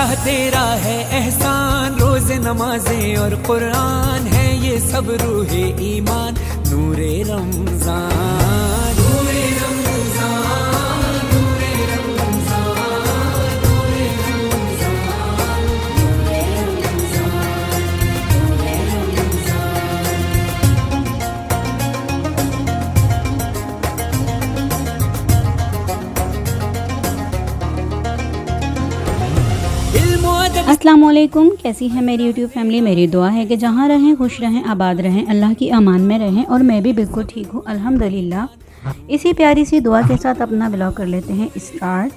अल्लाह तेरा है एहसान, रोज नमाजें और कुरान है ये सब रूहे ईमान, नूरे रमजान, नूरे रमजान, नूरे रमजान, नूरे रमजान, नूरे रमजान, नूरे अस्सलामुअलैकुम। कैसी है मेरी यूट्यूब फैमिली। मेरी दुआ है कि जहाँ रहें खुश रहें, आबाद रहें, अल्लाह की अमान में रहें और मैं भी बिल्कुल ठीक हूँ अल्हम्दुलिल्लाह। इसी प्यारी सी दुआ के साथ अपना ब्लॉग कर लेते हैं स्टार्ट।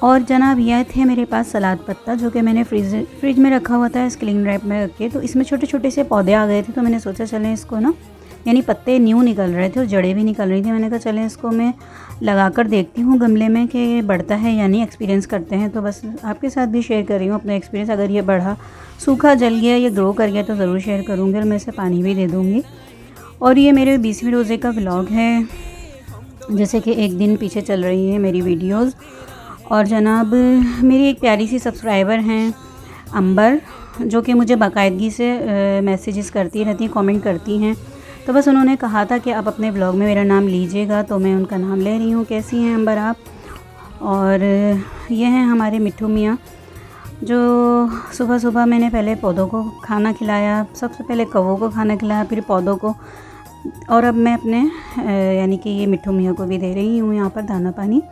और जनाब यह थे मेरे पास सलाद पत्ता जो कि मैंने फ्रिज में रखा हुआ था स्किलिंग रैप में रख के। तो इसमें छोटे छोटे से पौधे आ गए थे, तो मैंने सोचा चलें इसको ना, यानी पत्ते न्यू निकल रहे थे और जड़ें भी निकल रही थी। मैंने कहा चलें इसको मैं लगा कर देखती हूँ गमले में कि ये बढ़ता है या नहीं, एक्सपीरियंस करते हैं। तो बस आपके साथ भी शेयर कर रही हूँ अपना एक्सपीरियंस। अगर ये बढ़ा, सूखा जल गया, ये ग्रो कर गया तो ज़रूर शेयर करूँगी और मैं इसे पानी भी दे दूँगी। और ये मेरे 20वें रोज़े का व्लॉग है, जैसे कि एक दिन पीछे चल रही है मेरी वीडियोज़। और जनाब मेरी एक प्यारी सी सब्सक्राइबर हैं अंबर, जो कि मुझे बाकायदगी से मैसेजेस करती रहती हैं, कमेंट करती हैं। तो बस उन्होंने कहा था कि आप अपने ब्लॉग में मेरा नाम लीजिएगा, तो मैं उनका नाम ले रही हूँ। कैसी हैं अंबर आप। और ये हैं हमारे मिट्ठू मियाँ, जो सुबह सुबह मैंने पहले पौधों को खाना खिलाया, सबसे पहले कौवों को खाना खिलाया, फिर पौधों को, और अब मैं अपने यानी कि ये मिट्ठू मियाँ को भी दे रही हूँ यहाँ पर दाना पानी।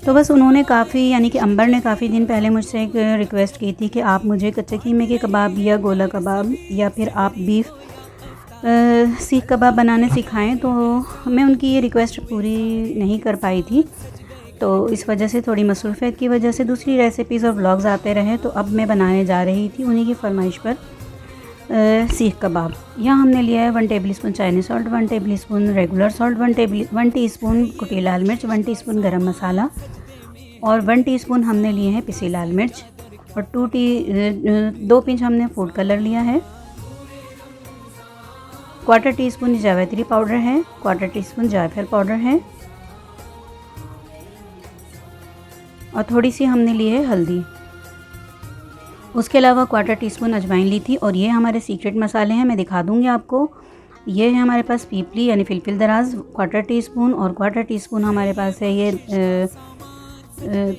तो बस उन्होंने काफ़ी, यानी कि अंबर ने काफ़ी दिन पहले मुझसे एक रिक्वेस्ट की थी कि आप मुझे कच्चे कीमे के कबाब या गोला कबाब या फिर आप बीफ सीख कबाब बनाने सिखाएं। तो मैं उनकी ये रिक्वेस्ट पूरी नहीं कर पाई थी, तो इस वजह से, थोड़ी मसरूफ़ियत की वजह से दूसरी रेसिपीज़ और व्लॉग्स आते रहे। तो अब मैं बनाने जा रही थी उन्हीं की फरमाइश पर सीख कबाब। यहाँ हमने लिया है 1 table spoon Chinese salt, 1 table spoon regular salt, 1 teaspoon कुटी लाल मिर्च, 1 टीस्पून गरम मसाला और 1 टीस्पून हमने लिए हैं पिसी लाल मिर्च और 2 पिंच हमने फूड कलर लिया है। 1/4 टीस्पून जावित्री पाउडर है, 1/4 टीस्पून जायफल पाउडर है और थोड़ी सी हमने ली है हल्दी। उसके अलावा 1/4 टीस्पून अजवाइन ली थी। और ये हमारे सीक्रेट मसाले हैं, मैं दिखा दूंगी आपको। ये है हमारे पास पीपली यानी फिलफिल दराज 1/4 टीस्पून और 1/4 टीस्पून हमारे पास है ये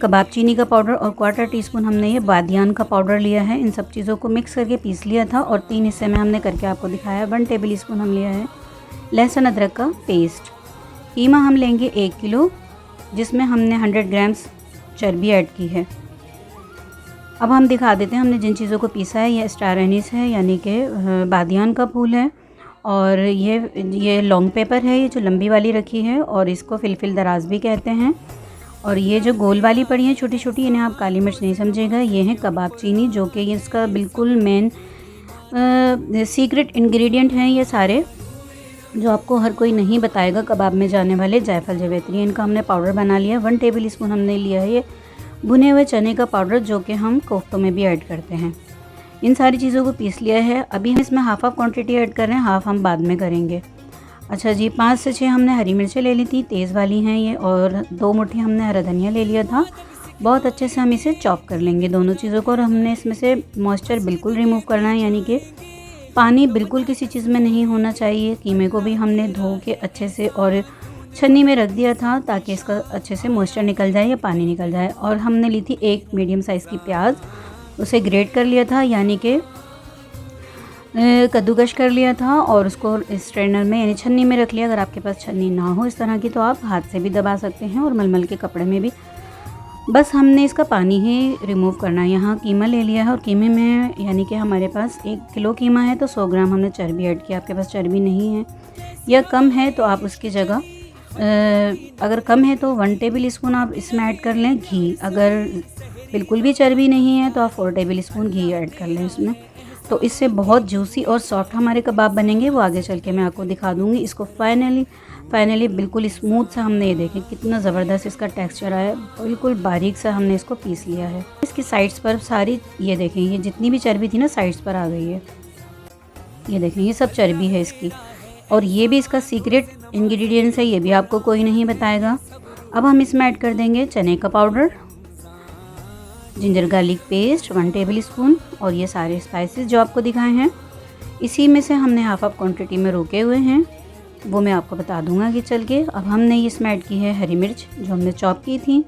कबाब चीनी का पाउडर और 1/4 टीस्पून हमने ये बादियान का पाउडर लिया है। इन सब चीज़ों को मिक्स करके पीस लिया था और 3 हिस्से में हमने करके आपको दिखाया। 1 टेबल स्पून हम लिया है लहसुन अदरक का पेस्ट। कीमा हम लेंगे 1 किलो, जिसमें हमने 100 ग्राम्स चर्बी ऐड की है। अब हम दिखा देते हैं हमने जिन चीज़ों को पीसा है। ये स्टार एनीस है यानी कि बादियान का फूल है, और ये लॉन्ग पेपर है, ये जो लंबी वाली रखी है, और इसको फिलफिल दराज भी कहते हैं। और ये जो गोल वाली पड़ी हैं छोटी छोटी, इन्हें आप काली मिर्च नहीं समझेगा, ये है कबाब चीनी, जो कि इसका बिल्कुल मेन सीक्रेट इंग्रेडिएंट हैं ये सारे, जो आपको हर कोई नहीं बताएगा कबाब में जाने वाले। जायफल जावित्री, इनका हमने पाउडर बना लिया। 1 टेबल स्पून हमने लिया है ये भुने हुए चने का पाउडर, जो कि हम कोफ्तों में भी ऐड करते हैं। इन सारी चीज़ों को पीस लिया है। अभी हम इसमें हाफ क्वांटिटी ऐड कर रहे हैं, हाफ हम बाद में करेंगे। अच्छा जी, 5 से 6 हमने हरी मिर्चें ले ली थी, तेज़ वाली हैं ये, और 2 मुट्ठी हमने हरा धनिया ले लिया था। बहुत अच्छे से हम इसे चॉप कर लेंगे दोनों चीज़ों को। और हमने इसमें से मॉइस्चर बिल्कुल रिमूव करना है, यानी कि पानी बिल्कुल किसी चीज़ में नहीं होना चाहिए। कीमे को भी हमने धो के अच्छे से और छन्नी में रख दिया था ताकि इसका अच्छे से मॉइस्चर निकल जाए या पानी निकल जाए। और हमने ली थी 1 मीडियम साइज़ की प्याज, उसे ग्रेट कर लिया था, यानी कि कद्दूकश कर लिया था, और उसको स्ट्रेनर में यानी छन्नी में रख लिया। अगर आपके पास छन्नी ना हो इस तरह की, तो आप हाथ से भी दबा सकते हैं और मलमल के कपड़े में भी। बस हमने इसका पानी ही रिमूव करना है। यहाँ कीमा ले लिया है और कीमे में, यानी कि हमारे पास 1 किलो कीमा है तो 100 ग्राम हमने चर्बी ऐड किया। आपके पास चर्बी नहीं है या कम है तो आप उसकी जगह अगर कम है तो 1 टेबल स्पून आप इसमें ऐड कर लें घी। अगर बिल्कुल भी चर्बी नहीं है तो आप 4 टेबल स्पून घी ऐड कर लें इसमें। तो इससे बहुत जूसी और सॉफ्ट हमारे कबाब बनेंगे, वो आगे चल के मैं आपको दिखा दूँगी। इसको फाइनली बिल्कुल स्मूथ सा हमने, ये देखें कितना ज़बरदस्त इसका टेक्सचर आया, बिल्कुल बारीक सा हमने इसको पीस लिया है। इसकी साइड्स पर सारी, ये देखें, ये जितनी भी चर्बी थी ना साइड्स पर आ गई है। ये देखें ये सब चर्बी है इसकी, और ये भी इसका सीक्रेट इंग्रेडिएंट्स है, ये भी आपको कोई नहीं बताएगा। अब हम इसमें ऐड कर देंगे चने का powder, ginger garlic paste 1 table spoon और ये सारे स्पाइसेस जो आपको दिखाए हैं, इसी में से हमने हाफ क्वांटिटी में रोके हुए हैं, वो मैं आपको बता दूंगा कि चल के। अब हमने इसमें ऐड की है हरी मिर्च जो हमने चॉप की थी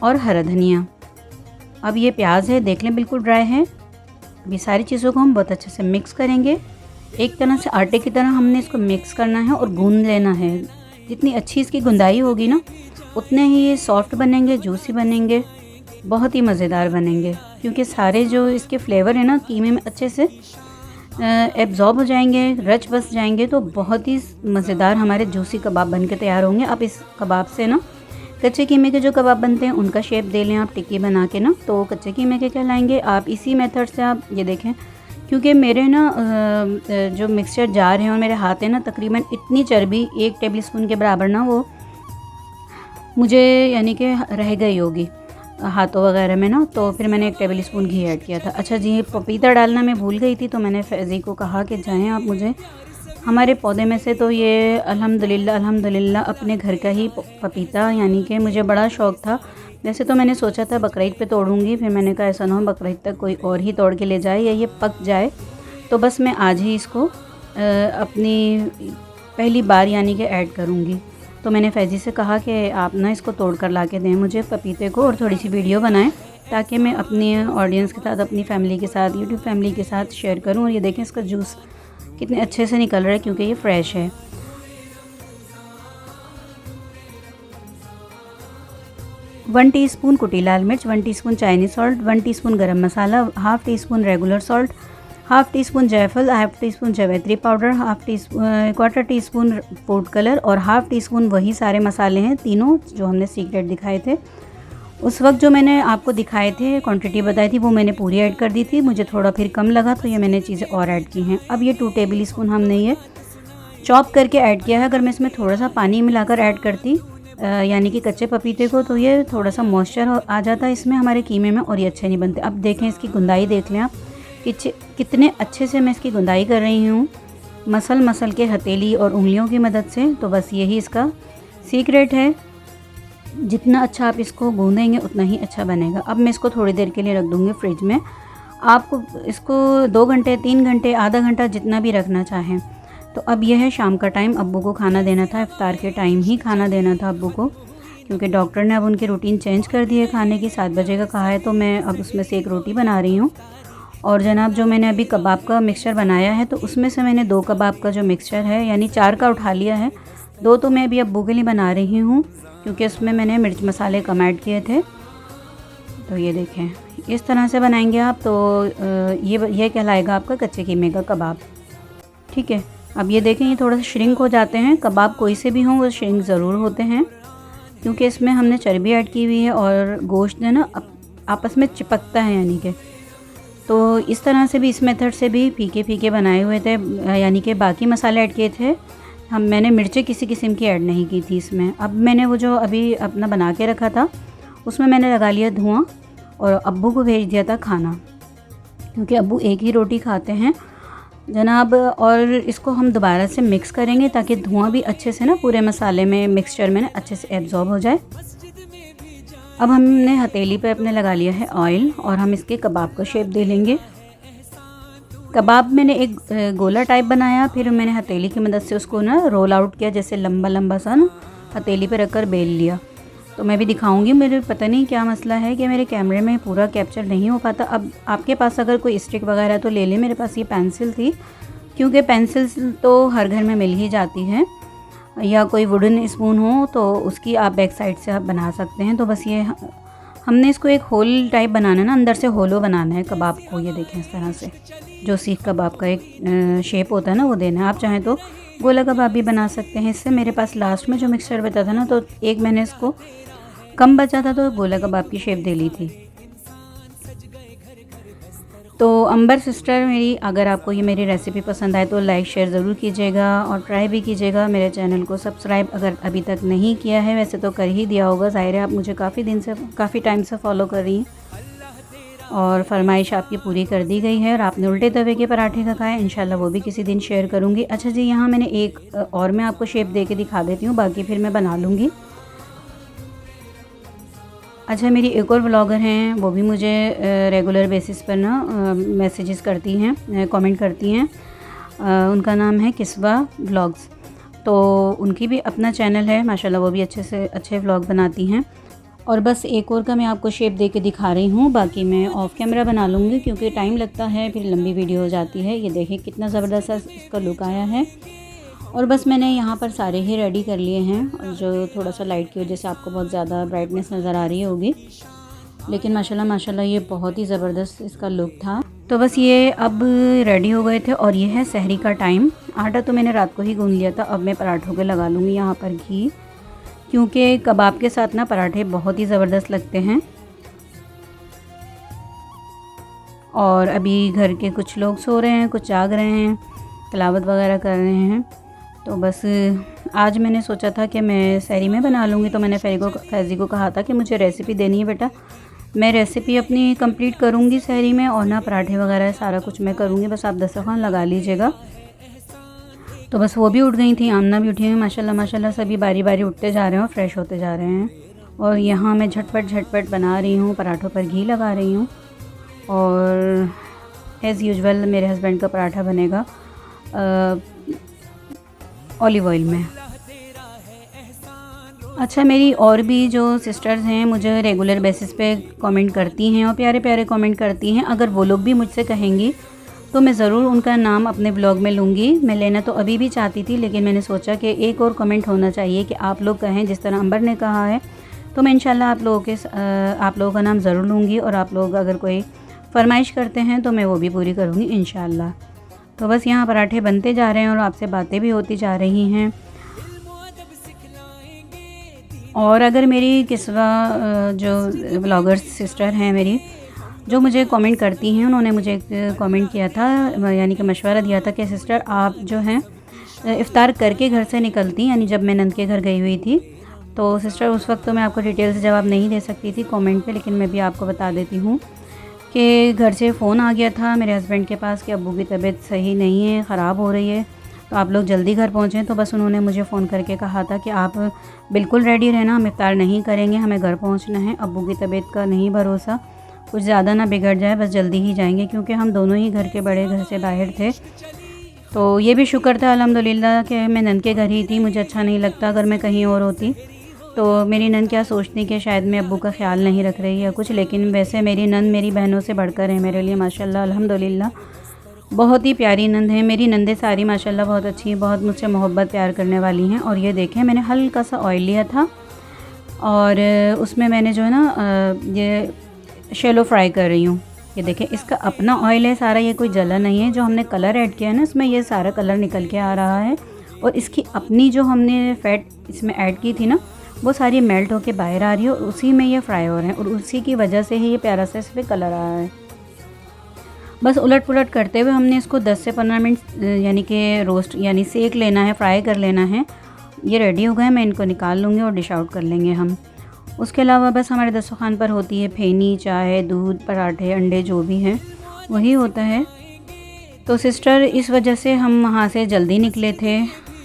और हरा धनिया। अब ये प्याज है, देख लें बिल्कुल ड्राई है। अब ये सारी चीज़ों को हम बहुत अच्छे से मिक्स करेंगे। एक तरह से आटे की तरह हमने इसको मिक्स करना है और गूंद लेना है। जितनी अच्छी इसकी गुंदाई होगी ना, उतने ही ये सॉफ्ट बनेंगे, जूसी बनेंगे, बहुत ही मज़ेदार बनेंगे, क्योंकि सारे जो इसके फ्लेवर है ना कीमे में अच्छे से एब्जॉर्ब हो जाएंगे, रच बस जाएंगे, तो बहुत ही मज़ेदार हमारे जूसी कबाब बन के तैयार होंगे। आप इस कबाब से ना कच्चे कीमे के जो कबाब बनते हैं उनका शेप दे लें आप टिक्की बना के ना, तो कच्चे कीमे के कहलाएंगे। आप इसी मेथड से आप ये देखें, क्योंकि मेरे ना जो मिक्सचर जार हैं और मेरे हाथ हैं ना, तकरीबन इतनी चर्बी 1 टेबल स्पून के बराबर ना वो मुझे यानी कि रह गई होगी हाथों वगैरह में ना, तो फिर मैंने 1 टेबल स्पून घी ऐड किया था। अच्छा जी, पपीता डालना मैं भूल गई थी, तो मैंने फैज़ी को कहा कि जाएं आप मुझे हमारे पौधे में से, तो ये अल्हम्दुलिल्लाह अपने घर का ही पपीता, यानी कि मुझे बड़ा शौक़ था। वैसे तो मैंने सोचा था बकरीद पे तोड़ूंगी, फिर मैंने कहा ऐसा ना हो बकरीद तक कोई और ही तोड़ के ले जाए या ये पक जाए, तो बस मैं आज ही इसको अपनी पहली बार यानी कि ऐड करूँगी। तो मैंने फैज़ी से कहा कि आप ना इसको तोड़ कर ला के दें मुझे पपीते को, और थोड़ी सी वीडियो बनाएं ताकि मैं अपनी ऑडियंस के साथ, अपनी फैमिली के साथ, यूट्यूब फैमिली के साथ शेयर करूं। और ये देखें इसका जूस कितने अच्छे से निकल रहा है, क्योंकि ये फ्रेश है। वन टीस्पून कुटी लाल मिर्च, 1 teaspoon Chinese salt, 1 teaspoon garam masala, half teaspoon regular salt, half teaspoon जायफल, हाफ़ टीस्पून जावित्री powder, quarter teaspoon food colour और हाफ़ टीस्पून वही सारे मसाले हैं तीनों जो हमने सीक्रेट दिखाए थे। उस वक्त जो मैंने आपको दिखाए थे, क्वांटिटी बताई थी, वो मैंने पूरी ऐड कर दी थी। मुझे थोड़ा फिर कम लगा तो ये मैंने चीज़ें और ऐड की हैं। अब ये 2 टेबल स्पून हमने ये चॉप करके ऐड किया है। अगर मैं इसमें थोड़ा सा पानी मिलाकर ऐड करती यानी कि कच्चे पपीते को, तो ये थोड़ा सा मॉइस्चर आ जाता है इसमें हमारे कीमे में और ये अच्छे नहीं बनते। अब देखें इसकी गुंदाई देख लें आप कि कितने अच्छे से मैं इसकी गुंदाई कर रही हूँ मसल के हथेली और उंगलियों की मदद से। तो बस यही इसका सीक्रेट है, जितना अच्छा आप इसको गूंदेंगे उतना ही अच्छा बनेगा। अब मैं इसको थोड़ी देर के लिए रख दूँगी फ्रिज में। आपको इसको 2 घंटे, 3 घंटे, आधा घंटा, जितना भी रखना चाहें। तो अब यह है शाम का टाइम, अब्बू को खाना देना था, इफ्तार के टाइम ही खाना देना था अब्बू को, क्योंकि डॉक्टर ने अब उनकी रूटीन चेंज कर दी है खाने की। 7 बजे का कहा है, तो मैं अब उसमें से 1 रोटी बना रही हूँ। और जनाब जो मैंने अभी कबाब का मिक्सचर बनाया है, तो उसमें से मैंने 2 कबाब का जो मिक्सचर है यानी 4 का उठा लिया है, 2 तो मैं अभी अब्बू के लिए बना रही हूँ, क्योंकि उसमें मैंने मिर्च मसाले कम ऐड किए थे। तो ये देखें, इस तरह से बनाएंगे आप, तो ये कहलाएगा आपका कच्चे कीमे का कबाब। ठीक है, अब ये देखें, ये थोड़ा सा श्रिंक हो जाते हैं। कबाब कोई से भी हों वो श्रिंक ज़रूर होते हैं, क्योंकि इसमें हमने चर्बी ऐड की हुई है और गोश्त है ना आपस में चिपकता है, यानी कि तो इस तरह से भी, इस मेथड से भी फीके फीके बनाए हुए थे, यानी कि बाकी मसाले ऐड किए थे मैंने मिर्चें किसी किस्म की ऐड नहीं की थी इसमें। अब मैंने वो जो अभी अपना बना के रखा था उसमें मैंने लगा लिया धुआं और अब्बू को भेज दिया था खाना, क्योंकि अब्बू 1 ही रोटी खाते हैं जनाब। और इसको हम दोबारा से मिक्स करेंगे ताकि धुआं भी अच्छे से ना पूरे मसाले में, मिक्सचर में ना अच्छे से एब्जॉर्ब हो जाए। अब हमने हथेली पे अपने लगा लिया है ऑयल और हम इसके कबाब का शेप दे लेंगे। कबाब मैंने एक गोला टाइप बनाया, फिर मैंने हथेली की मदद से उसको ना रोल आउट किया, जैसे लंबा लंबा सा ना हथेली पे रखकर बेल लिया। तो मैं भी दिखाऊंगी, मेरे पता नहीं क्या मसला है कि मेरे कैमरे में पूरा कैप्चर नहीं हो पाता। अब आपके पास अगर कोई स्टिक वगैरह तो ले लें, मेरे पास ये पेंसिल थी, क्योंकि पेंसिल्स तो हर घर में मिल ही जाती हैं, या कोई वुडन स्पून हो तो उसकी आप बैक साइड से आप बना सकते हैं। तो बस ये हमने इसको एक होल टाइप बनाना है ना, अंदर से होलो बनाना है कबाब को। ये देखें इस तरह से जो सीख कबाब का एक शेप होता है ना वो देना है। आप चाहें तो गोला कबाब भी बना सकते हैं। इससे मेरे पास लास्ट में जो मिक्सचर बचा था ना, तो एक मैंने इसको कम बचा था तो गोला कबाब की शेप दे ली थी। तो अंबर सिस्टर मेरी, अगर आपको ये मेरी रेसिपी पसंद आए तो लाइक शेयर ज़रूर कीजिएगा और ट्राई भी कीजिएगा। मेरे चैनल को सब्सक्राइब अगर अभी तक नहीं किया है, वैसे तो कर ही दिया होगा, ज़ाहिर है आप मुझे काफ़ी टाइम से फॉलो कर रही हैं और फरमाइश आपकी पूरी कर दी गई है। और आपने उल्टे तवे के पराठे का कहा है, इंशाल्लाह वो भी किसी दिन शेयर करूँगी। अच्छा जी, यहाँ मैंने एक और मैं आपको शेप दे के दिखा देती हूँ, बाकी फिर मैं बना लूँगी। अच्छा, मेरी एक और व्लॉगर हैं, वो भी मुझे रेगुलर बेसिस पर ना मैसेजेस करती हैं, कमेंट करती हैं। उनका नाम है किस्वा व्लॉग्स। तो उनकी भी अपना चैनल है माशाल्लाह, वो भी अच्छे से अच्छे व्लॉग बनाती हैं। और बस एक और का मैं आपको शेप दे के दिखा रही हूँ, बाकी मैं ऑफ़ कैमरा बना लूँगी क्योंकि टाइम लगता है, फिर लंबी वीडियो हो जाती है। ये देखिए कितना ज़बरदस्त इसका लुक आया है। और बस मैंने यहाँ पर सारे ही रेडी कर लिए हैं, और जो थोड़ा सा लाइट की वजह से आपको बहुत ज़्यादा ब्राइटनेस नज़र आ रही होगी, लेकिन माशाल्लाह माशाल्लाह ये बहुत ही ज़बरदस्त इसका लुक था। तो बस ये अब रेडी हो गए थे और ये है सहरी का टाइम। आटा तो मैंने रात को ही गूंद लिया था, अब मैं पराठों पे लगा लूँगी यहाँ पर घी, क्योंकि कबाब के साथ ना पराठे बहुत ही ज़बरदस्त लगते हैं। और अभी घर के कुछ लोग सो रहे हैं, कुछ जाग रहे हैं, तिलावत वगैरह कर रहे हैं। तो बस आज मैंने सोचा था कि मैं सहरी में बना लूँगी, तो मैंने फैज़ी को कहा था कि मुझे रेसिपी देनी है बेटा, मैं रेसिपी अपनी कंप्लीट करूँगी सहरी में, और ना पराठे वगैरह सारा कुछ मैं करूँगी, बस आप दस्तरखान लगा लीजिएगा। तो बस वो भी उठ गई थी, आमना भी उठी हुई, माशाल्लाह माशाल्लाह सभी बारी बारी उठते जा रहे हैं और फ्रेश होते जा रहे हैं। और यहाँ मैं झटपट बना रही हूँ, पराठों पर घी लगा रही हूँ। और एज़ यूजुअल मेरे हस्बैंड का पराठा बनेगा ऑलिव ऑयल में। अच्छा, मेरी और भी जो सिस्टर्स हैं मुझे रेगुलर बेसिस पे कमेंट करती हैं और प्यारे प्यारे कमेंट करती हैं। अगर वो लोग भी मुझसे कहेंगी तो मैं ज़रूर उनका नाम अपने ब्लॉग में लूँगी। मैं लेना तो अभी भी चाहती थी, लेकिन मैंने सोचा कि एक और कमेंट होना चाहिए कि आप लोग कहें, जिस तरह अंबर ने कहा है। तो मैं इंशाल्लाह आप लोगों का नाम ज़रूर लूँगी, और आप लोग अगर कोई फरमाइश करते हैं तो मैं वो भी पूरी करूँगी इंशाल्लाह। तो बस यहाँ पराठे बनते जा रहे हैं और आपसे बातें भी होती जा रही हैं। और अगर मेरी किस्वा जो ब्लॉगर्स सिस्टर हैं मेरी, जो मुझे कमेंट करती हैं, उन्होंने मुझे एक कमेंट किया था, यानी कि मशवरा दिया था कि सिस्टर आप जो हैं इफ़्तार करके घर से निकलती, यानी जब मैं नंद के घर गई हुई थी। तो सिस्टर उस वक्त तो मैं आपको डिटेल से जवाब नहीं दे सकती थी कमेंट पे, लेकिन मैं भी आपको बता देती हूँ कि घर से फ़ोन आ गया था मेरे हस्बैंड के पास कि अब्बू की तबीयत सही नहीं है, ख़राब हो रही है, तो आप लोग जल्दी घर पहुँचें। तो बस उन्होंने मुझे फ़ोन करके कहा था कि आप बिल्कुल रेडी रहना, हम इफ्तार नहीं करेंगे, हमें घर पहुँचना है, अब्बू की तबीयत का नहीं भरोसा, कुछ ज़्यादा ना बिगड़ जाए, बस जल्दी ही जाएंगे, क्योंकि हम दोनों ही घर के बड़े, घर से बाहर थे। तो ये भी शुक्र था अल्हम्दुलिल्लाह कि मैं नंद के घर ही थी। मुझे अच्छा नहीं लगता अगर मैं कहीं और होती, तो मेरी नंद क्या सोचती कि शायद मैं अब्बू का ख्याल नहीं रख रही या कुछ, लेकिन वैसे मेरी नंद मेरी बहनों से बढ़कर है मेरे लिए माशाल्लाह अल्हम्दुलिल्लाह। बहुत ही प्यारी नंद है मेरी। नंदें सारी माशाल्लाह बहुत अच्छी हैं, बहुत मुझसे मोहब्बत प्यार करने वाली हैं। और ये देखें, मैंने हल्का सा ऑयल लिया था और उसमें मैंने जो है ना ये शैलो फ्राई कर रही हूँ। ये देखें, इसका अपना ऑयल है सारा, ये कोई जला नहीं है। जो हमने कलर ऐड किया है ना इसमें, ये सारा कलर निकल के आ रहा है, और इसकी अपनी जो हमने फ़ैट इसमें ऐड की थी ना, वो सारी मेल्ट होके बाहर आ रही है, और उसी में ये फ्राई हो रहे हैं, और उसी की वजह से ही ये प्यारा सा इस पर कलर आया है। बस उलट पुलट करते हुए हमने इसको 10 से 15 मिनट यानी कि रोस्ट यानी सेक लेना है, फ्राई कर लेना है। ये रेडी हो गए, मैं इनको निकाल लूँगी और डिश आउट कर लेंगे हम। उसके अलावा बस हमारे दस्तरखान पर होती है फेनी, चाय, दूध, पराठे, अंडे, जो भी हैं वही होता है। तो सिस्टर इस वजह से हम वहाँ से जल्दी निकले थे,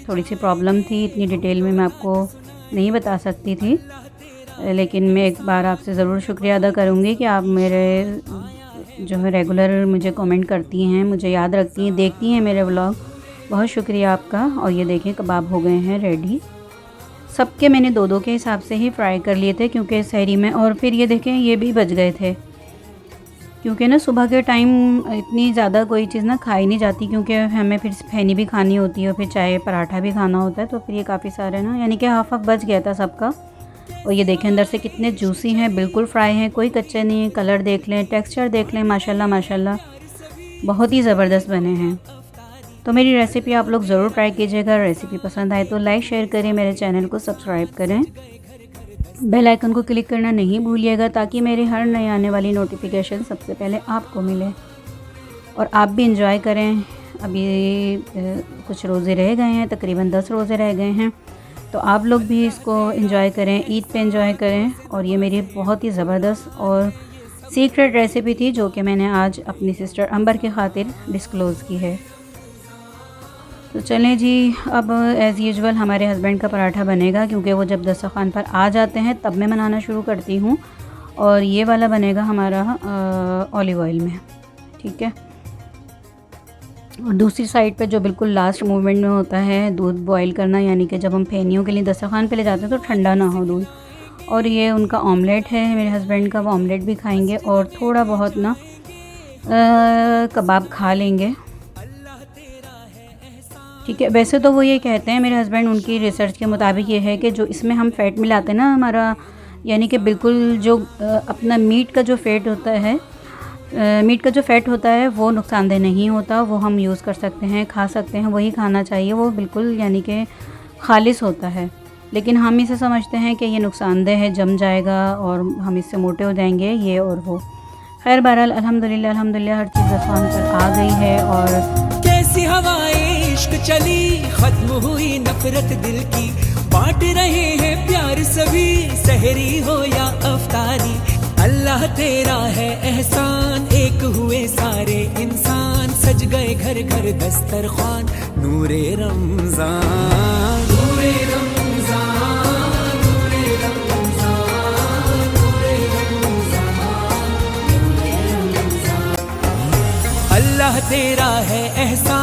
थोड़ी सी प्रॉब्लम थी, इतनी डिटेल में मैं आपको नहीं बता सकती थी, लेकिन मैं एक बार आपसे ज़रूर शुक्रिया अदा करूँगी कि आप मेरे जो है रेगुलर मुझे कमेंट करती हैं, मुझे याद रखती हैं, देखती हैं मेरे व्लॉग, बहुत शुक्रिया आपका। और ये देखें कबाब हो गए हैं रेडी। सबके मैंने 2-2 के हिसाब से ही फ्राई कर लिए थे क्योंकि सहरी में। और फिर ये देखें ये भी बच गए थे, क्योंकि ना सुबह के टाइम इतनी ज़्यादा कोई चीज़ ना खाई नहीं जाती, क्योंकि हमें फिर फैनी भी खानी होती है और फिर चाय पराठा भी खाना होता है। तो फिर ये काफ़ी सारे ना, यानी कि हाफ बच गया था सबका। और ये देखें अंदर से कितने जूसी हैं, बिल्कुल फ्राई हैं, कोई कच्चे नहीं है। कलर देख लें, टेक्सचर देख लें, माशाल्लाह माशाल्लाह बहुत ही ज़बरदस्त बने हैं। तो मेरी रेसिपी आप लोग ज़रूर ट्राई कीजिएगा। रेसिपी पसंद आए तो लाइक शेयर करें, मेरे चैनल को सब्सक्राइब करें, बेल आइकन को क्लिक करना नहीं भूलिएगा, ताकि मेरी हर नई आने वाली नोटिफिकेशन सबसे पहले आपको मिले और आप भी इंजॉय करें। अभी कुछ रोज़े रह गए हैं, तकरीबन 10 रोज़े रह गए हैं, तो आप लोग भी इसको एंजॉय करें, ईद पे एंजॉय करें। और ये मेरी बहुत ही ज़बरदस्त और सीक्रेट रेसिपी थी जो कि मैंने आज अपनी सिस्टर अंबर के खातिर डिस्क्लोज़ की है। तो चलें जी, अब एज़ यूजुअल हमारे हस्बैंड का पराठा बनेगा, क्योंकि वो जब दस्तरखान पर आ जाते हैं तब मैं बनाना शुरू करती हूँ। और ये वाला बनेगा हमारा ऑलिव ऑयल में, ठीक है। और दूसरी साइड पे जो बिल्कुल लास्ट मूवमेंट में होता है दूध बॉईल करना, यानी कि जब हम फेनियों के लिए दस्तरखान पे ले जाते हैं तो ठंडा ना हो दूध। और ये उनका ऑमलेट है मेरे हस्बैंड का, वो ऑमलेट भी खाएंगे और थोड़ा बहुत ना कबाब खा लेंगे, ठीक है। वैसे तो वो ये कहते हैं मेरे हस्बैंड, उनकी रिसर्च के मुताबिक ये है कि जो इसमें हम फ़ैट मिलाते हैं ना हमारा, यानी कि बिल्कुल जो अपना मीट का जो फ़ैट होता है, मीट का जो फ़ैट होता है वो नुकसानदेह नहीं होता, वो हम यूज़ कर सकते हैं, खा सकते हैं, वही खाना चाहिए, वो बिल्कुल यानी कि खालिस होता है। लेकिन हम इसे समझते हैं कि ये नुकसानदेह है, जम जाएगा और हम इससे मोटे हो जाएंगे, ये और वो। खैर बहरहाल अल्हम्दुलिल्लाह हर चीज़ आसान पर आ गई है। और कैसी हवाएं इश्क चली, खत्म हुई नफरत दिल की, बांट रहे हैं प्यार सभी, सहरी हो या अफ्तारी। अल्लाह तेरा है एहसान, एक हुए सारे इंसान, सज गए घर घर दस्तरखान, नूरे रमजान, नूरे रमजान, नूरे रमजान, नूरे रमजान, नूरे रमजान। अल्लाह तेरा है एहसान।